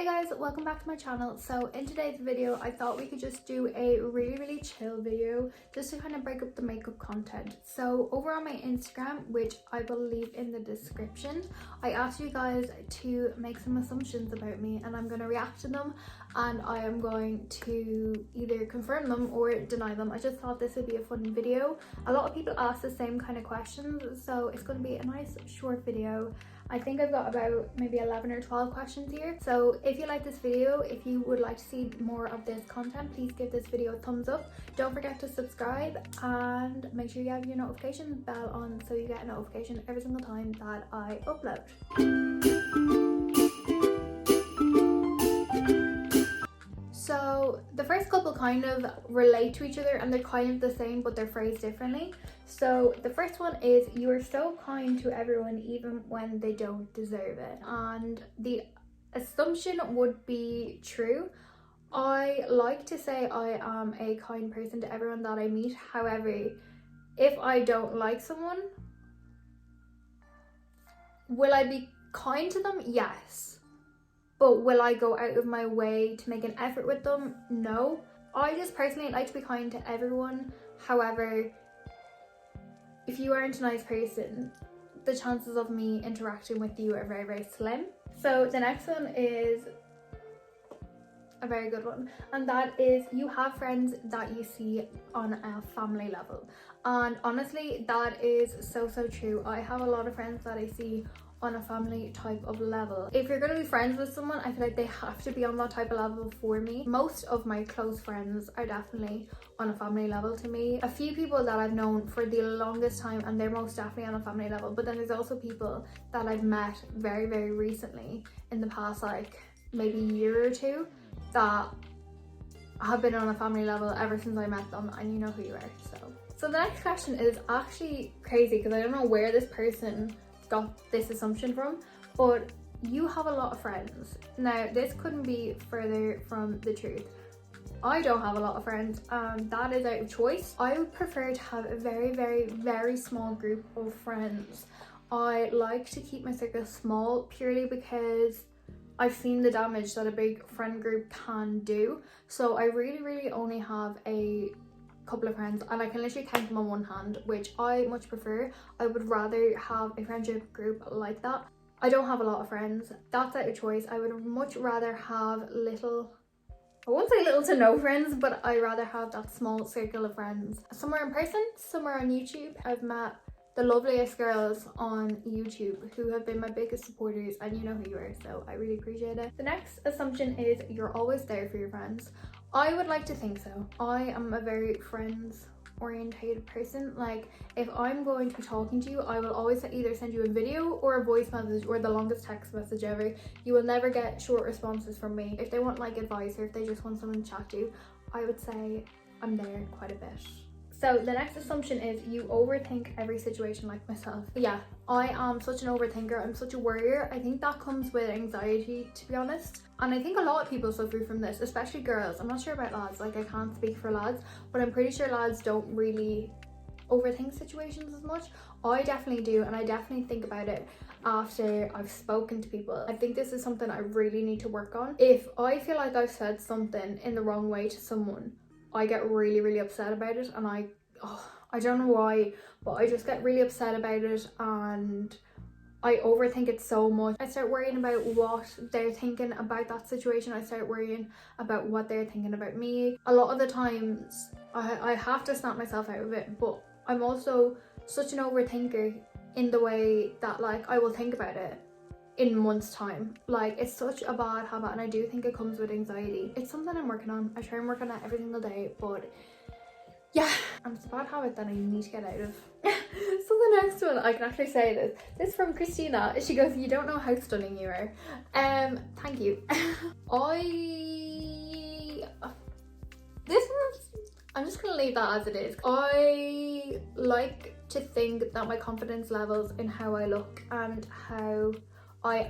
Hey guys, welcome back to my channel. So in today's video I thought we could just do a really chill video just to kind of break up the makeup content. So over on my Instagram, which I will leave in the description, I asked you guys to make some assumptions about me and I'm going to react to them and I am going to either confirm them or deny them. I just thought this would be a fun video. A lot of people ask the same kind of questions, so it's going to be a nice short video. I think I've got about maybe 11 or 12 questions here. So if you like this video, if you would like to see more of this content, please give this video a thumbs up. Don't forget to subscribe and make sure you have your notification bell on so you get a notification every single time that I upload. So the first couple kind of relate to each other and they're kind of the same but they're phrased differently. So the first one is, you are so kind to everyone even when they don't deserve it. And the assumption would be true. I like to say I am a kind person to everyone that I meet. However, if I don't like someone, will I be kind to them? Yes. But will I go out of my way to make an effort with them? No. I just personally like to be kind to everyone. However, if you aren't a nice person, the chances of me interacting with you are very slim. So the next one is a very good one, and that is, you have friends that you see on a family level. And honestly, that is so true. I have a lot of friends that I see on a family type of level. If you're going to be friends with someone, I feel like they have to be on that type of level for me. Most of my close friends are definitely on a family level to me. A few people that I've known for the longest time and they're most definitely on a family level, but then there's also people that I've met very recently in the past, like maybe a year or two, that have been on a family level ever since I met them, and you know who you are. So the next question is actually crazy because I don't know where this person got this assumption from, but you have a lot of friends. Now this couldn't be further from the truth. I don't have a lot of friends and that is out of choice. I would prefer to have a very small group of friends. I like to keep my circle small purely because I've seen the damage that a big friend group can do. So I really only have a couple of friends and I can literally count them on one hand, which I much prefer. I would rather have a friendship group like that. I don't have a lot of friends. That's out of choice. I would much rather have little, I won't say little to no friends, but I rather have that small circle of friends. Somewhere in person, somewhere on YouTube. I've met the loveliest girls on YouTube who have been my biggest supporters, and you know who you are, so I really appreciate it. The next assumption is, you're always there for your friends. I would like to think so. I am a very friends orientated person. Like, if I'm going to be talking to you, I will always either send you a video or a voice message or the longest text message ever. You will never get short responses from me. If they want like advice or if they just want someone to chat to, I would say I'm there quite a bit. So the next assumption is, you overthink every situation like myself. Yeah, I am such an overthinker. I'm such a worrier. I think that comes with anxiety, to be honest. And I think a lot of people suffer from this, especially girls. I'm not sure about lads, like I can't speak for lads, but I'm pretty sure lads don't really overthink situations as much. I definitely do, and I definitely think about it after I've spoken to people. I think this is something I really need to work on. If I feel like I've said something in the wrong way to someone, I get really upset about it, and I don't know why, but I just get really upset about it and I overthink it so much. I start worrying about what they're thinking about that situation. I start worrying about what they're thinking about me. A lot of the times I have to snap myself out of it, but I'm also such an overthinker in the way that like I will think about it in months time. Like, it's such a bad habit and I do think it comes with anxiety. It's something I'm working on. I try and work on it every single day, but yeah, and it's a bad habit that I need to get out of. So the next one, I can actually say this is from Christina. She goes, you don't know how stunning you are. Thank you. I'm just gonna leave that as it is. I like to think that my confidence levels in how I look and how I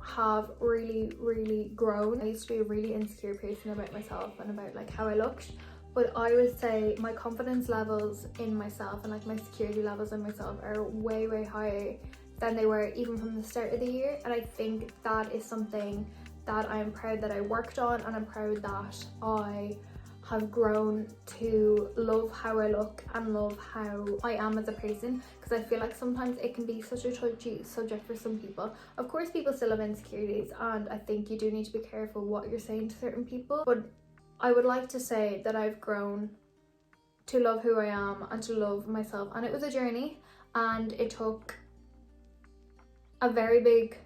have really grown. I used to be a really insecure person about myself and about like how I looked, but I would say my confidence levels in myself and like my security levels in myself are way higher than they were even from the start of the year. And I think that is something that I'm proud that I worked on, and I'm proud that I have grown to love how I look and love how I am as a person, because I feel like sometimes it can be such a touchy subject for some people. Of course, people still have insecurities, and I think you do need to be careful what you're saying to certain people, but I would like to say that I've grown to love who I am and to love myself, and it was a journey, and it took a very big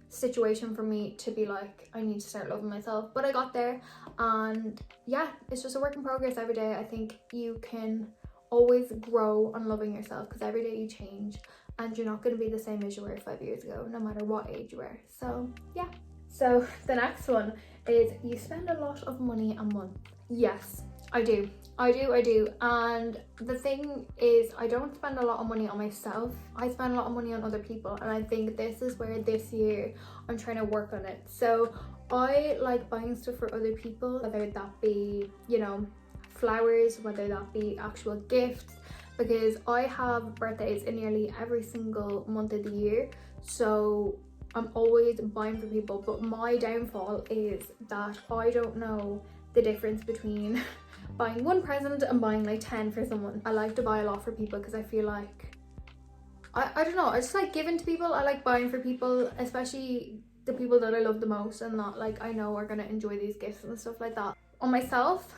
situation for me to be like, I need to start loving myself, but I got there. And yeah, it's just a work in progress every day. I think you can always grow on loving yourself, because every day you change and you're not going to be the same as you were 5 years ago, no matter what age you were. So yeah. So the next one is, you spend a lot of money a month. Yes, I do. And the thing is, I don't spend a lot of money on myself. I spend a lot of money on other people, and I think this is where this year I'm trying to work on it. So I like buying stuff for other people, whether that be, you know, flowers, whether that be actual gifts, because I have birthdays in nearly every single month of the year, so I'm always buying for people. But my downfall is that I don't know the difference between buying one present and buying like 10 for someone. I like to buy a lot for people because I feel like, I don't know, I just like giving to people. I like buying for people, especially the people that I love the most and that like I know are gonna enjoy these gifts and stuff like that. On myself,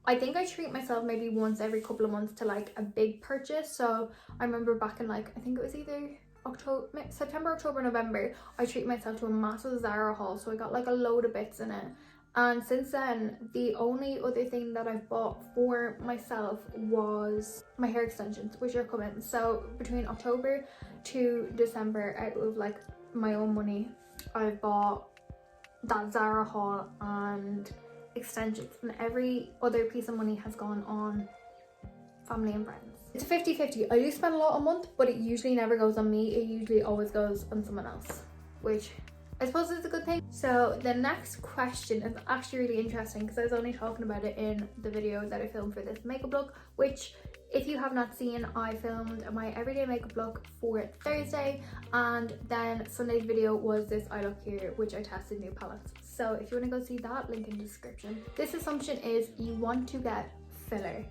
I think I treat myself maybe once every couple of months to like a big purchase. So I remember back in like, I think it was either September, October, November, I treat myself to a massive Zara haul. So I got like a load of bits in it. And since then, the only other thing that I've bought for myself was my hair extensions, which are coming. So between October to December, out of like my own money, I've bought that Zara haul and extensions, and every other piece of money has gone on family and friends. It's 50-50. I do spend a lot a month, but it usually never goes on me. It usually always goes on someone else, which I suppose it's a good thing. So the next question is actually really interesting, because I was only talking about it in the video that I filmed for this makeup look, which if you have not seen, I filmed my everyday makeup look for Thursday, and then Sunday's video was this eye look here, which I tested new palettes. So if you want to go see that, link in the description. This assumption is you want to get filler.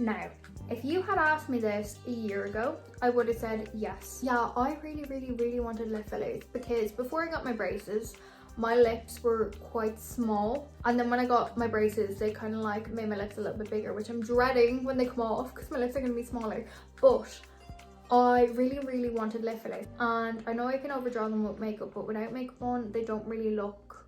Now, if you had asked me this a year ago, I would have said yes. Yeah, I really wanted lip fillers, because before I got my braces, my lips were quite small, and then when I got my braces, they kind of like made my lips a little bit bigger, which I'm dreading when they come off because my lips are going to be smaller. But I really wanted lip fillers, and I know I can overdraw them with makeup, but without makeup on, they don't really look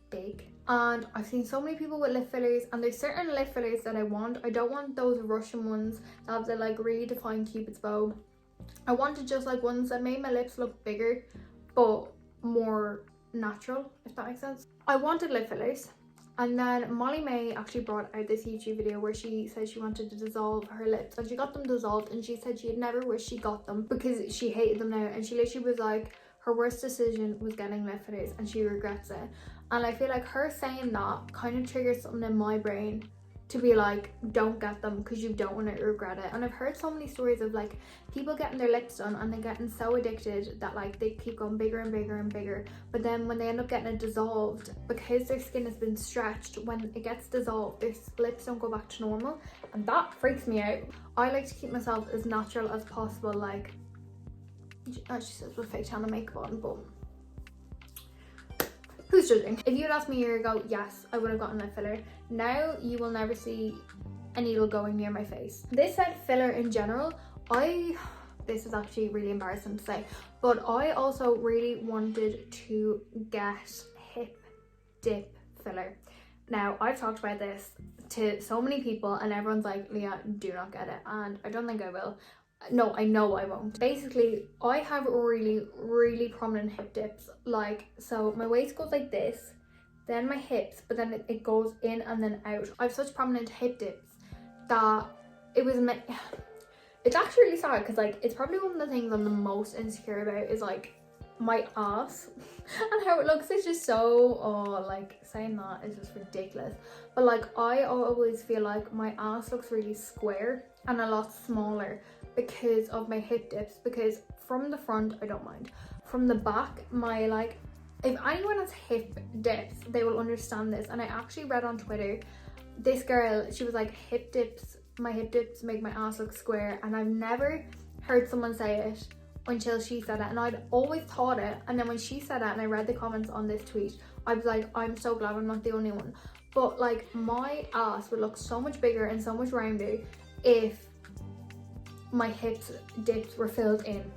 big. And I've seen so many people with lip fillers, and there's certain lip fillers that I want. I don't want those Russian ones that have the like really defined cupid's bow. I wanted just like ones that made my lips look bigger but more natural, if that makes sense. I wanted lip fillers, and then Molly May actually brought out this YouTube video where she said she wanted to dissolve her lips, and she got them dissolved, and she said she had never wished she got them because she hated them now, and she literally was like, her worst decision was getting lip fillers and she regrets it. And I feel like her saying that kind of triggers something in my brain to be like, don't get them because you don't want to regret it. And I've heard so many stories of like people getting their lips done and then getting so addicted that like they keep going bigger and bigger and bigger, but then when they end up getting it dissolved, because their skin has been stretched, when it gets dissolved, their lips don't go back to normal, and that freaks me out. I like to keep myself as natural as possible. Like, she says with fake tan and makeup on, but who's judging? If you had asked me a year ago, yes, I would have gotten a filler. Now you will never see a needle going near my face. This said filler in general, this is actually really embarrassing to say, but I also really wanted to get hip dip filler. Now, I've talked about this to so many people and everyone's like, Leah, do not get it, and I don't think I will. No, I know I won't. Basically, I have really prominent hip dips. Like, so my waist goes like this, then my hips, but then it goes in and then out. I have such prominent hip dips that it's actually really sad, because like it's probably one of the things I'm the most insecure about is like my ass and how it looks. It's just so, like saying that is just ridiculous, but like I always feel like my ass looks really square and a lot smaller because of my hip dips, because from the front I don't mind, from the back my like if anyone has hip dips, they will understand this. And I actually read on Twitter, this girl, she was like, hip dips, my hip dips make my ass look square. And I've never heard someone say it until she said it, and I'd always thought it. And then when she said it and I read the comments on this tweet, I was like, I'm so glad I'm not the only one. But like, my ass would look so much bigger and so much rounder if my hips dips were filled in.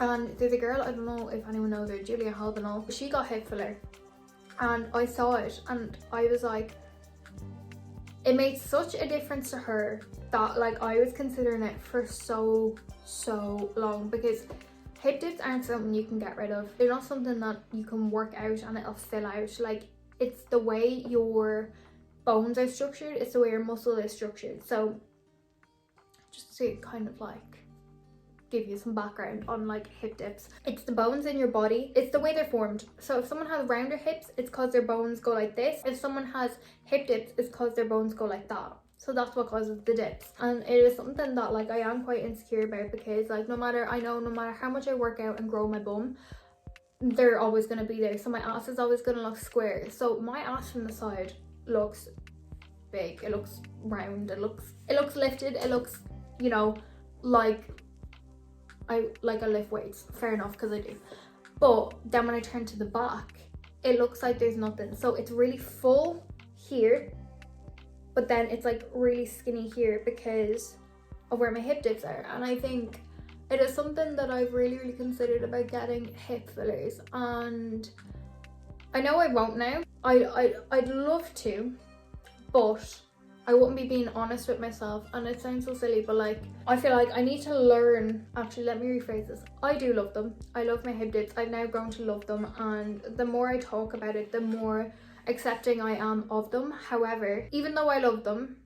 And there's a girl, I don't know if anyone knows her, Julia Halbanal, she got hip filler, and I saw it and I was like, it made such a difference to her that like I was considering it for so long, because hip dips aren't something you can get rid of. They're not something that you can work out and it'll fill out. Like, it's the way your bones are structured, it's the way your muscle is structured. So just to kind of like give you some background on like hip dips, it's the bones in your body, it's the way they're formed. So if someone has rounder hips, it's because their bones go like this. If someone has hip dips, it's because their bones go like that. So that's what causes the dips. And it is something that like I am quite insecure about, because like no matter how much I work out and grow my bum, they're always going to be there. So my ass is always going to look square. So my ass from the side looks big, it looks round, it looks lifted, it looks, you know, like I lift weights. Fair enough, because I do. But then when I turn to the back, it looks like there's nothing. So it's really full here, but then it's like really skinny here because of where my hip dips are. And I think it is something that I've really considered about getting hip fillers, and I know I won't now. I'd love to, but I wouldn't be being honest with myself. And it sounds so silly, but like, I feel like I need to learn. Actually, let me rephrase this. I do love them. I love my hip dips. I've now grown to love them, and the more I talk about it, the more accepting I am of them. However, even though I love them,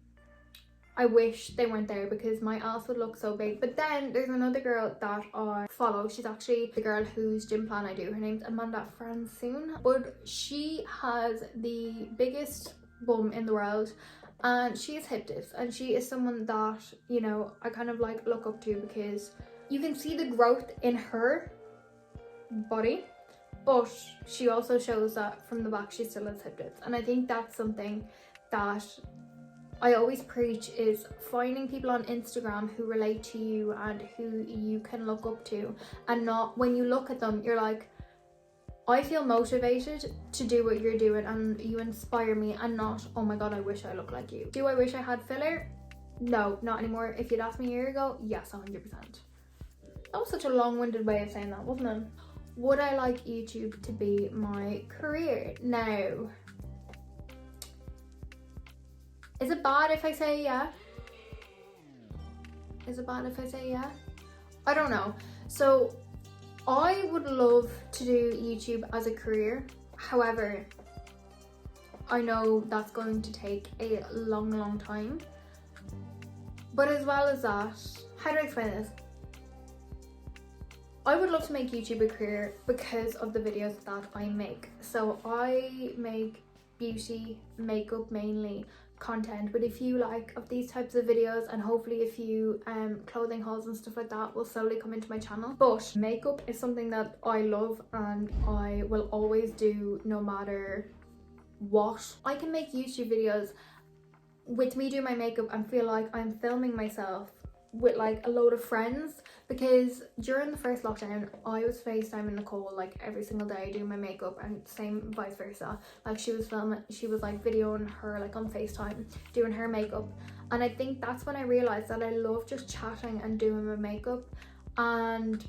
I wish they weren't there, because my ass would look so big. But then there's another girl that I follow. She's actually the girl whose gym plan I do. Her name's Amanda Francine, but she has the biggest bum in the world, and she has hip dips, and she is someone that, you know, I kind of like look up to, because you can see the growth in her body, but she also shows that from the back she still has hip dips. And I think that's something that I always preach, is finding people on Instagram who relate to you and who you can look up to, and not when you look at them you're like, I feel motivated to do what you're doing and you inspire me, and not, oh my god, I wish I looked like you. Do I wish I had filler? No, not anymore. If you'd asked me a year ago, yes, 100%. That was such a long-winded way of saying that, wasn't it? Would I like YouTube to be my career? No. Is it bad if I say yeah? Is it bad if I say yeah? I don't know. So I would love to do YouTube as a career. However, I know that's going to take a long time. But as well as that, how do I explain this? I would love to make YouTube a career because of the videos that I make. So I make beauty, makeup mainly, content, but if you like of these types of videos, and hopefully a few clothing hauls and stuff like that will slowly come into my channel. But makeup is something that I love and I will always do no matter what. I can make YouTube videos with me doing my makeup and feel like I'm filming myself with like a load of friends, because during the first lockdown I was FaceTiming Nicole like every single day doing my makeup, and same vice versa. Like she was like videoing her like on FaceTime doing her makeup, and I think that's when I realized that I love just chatting and doing my makeup. And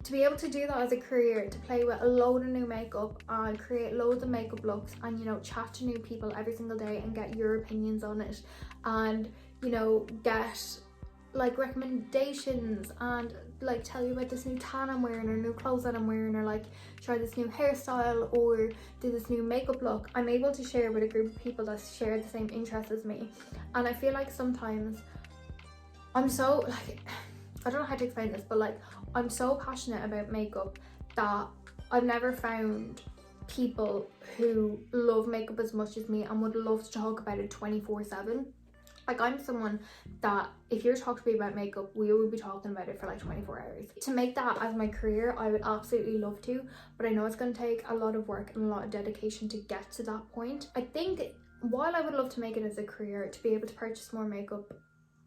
to be able to do that as a career, to play with a load of new makeup and create loads of makeup looks, and you know, chat to new people every single day and get your opinions on it, and you know, get like recommendations and like tell you about this new tan I'm wearing or new clothes that I'm wearing, or like try this new hairstyle or do this new makeup look. I'm able to share with a group of people that share the same interests as me. And I feel like sometimes I'm so like, I don't know how to explain this, but like I'm so passionate about makeup that I've never found people who love makeup as much as me and would love to talk about it 24/7. Like, I'm someone that if you're talking to me about makeup, we will be talking about it for like 24 hours. To make that as my career, I would absolutely love to, but I know it's going to take a lot of work and a lot of dedication to get to that point. I think while I would love to make it as a career, to be able to purchase more makeup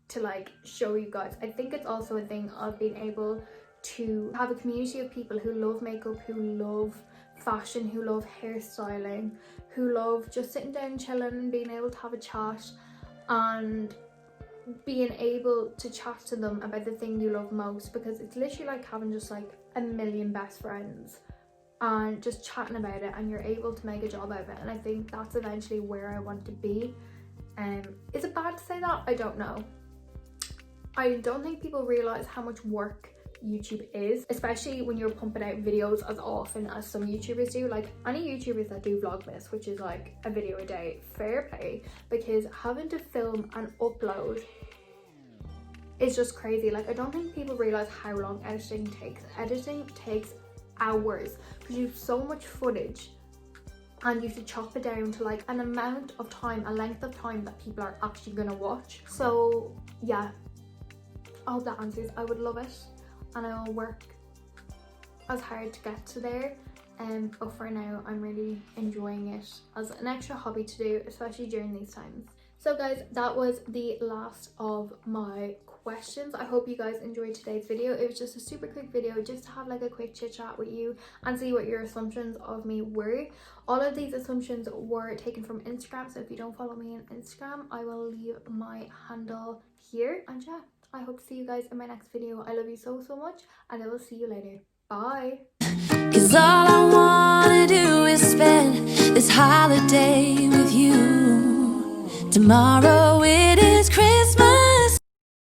to like show you guys, I think it's also a thing of being able to have a community of people who love makeup, who love fashion, who love hairstyling, who love just sitting down chilling and being able to have a chat, and being able to chat to them about the thing you love most, because it's literally like having just like a million best friends and just chatting about it, and you're able to make a job out of it. And I think that's eventually where I want to be. Is it bad to say that? I don't know. I don't think people realize how much work YouTube is, especially when you're pumping out videos as often as some YouTubers do. Like, any YouTubers that do vlogmas, which is like a video a day, fair play, because having to film and upload is just crazy. Like, I don't think people realize how long editing takes. Editing takes hours because you have so much footage and you have to chop it down to like an amount of time, a length of time that people are actually gonna watch. So yeah, I hope that answers. I would love it, and I will work as hard to get to there. But for now, I'm really enjoying it as an extra hobby to do, especially during these times. So guys, that was the last of my questions. I hope you guys enjoyed today's video. It was just a super quick video just to have like a quick chit chat with you and see what your assumptions of me were. All of these assumptions were taken from Instagram, so if you don't follow me on Instagram, I will leave my handle here. And yeah, I hope to see you guys in my next video. I love you so much, and I will see you later. Bye. 'Cause all I wanna do is spend this holiday with you. Tomorrow it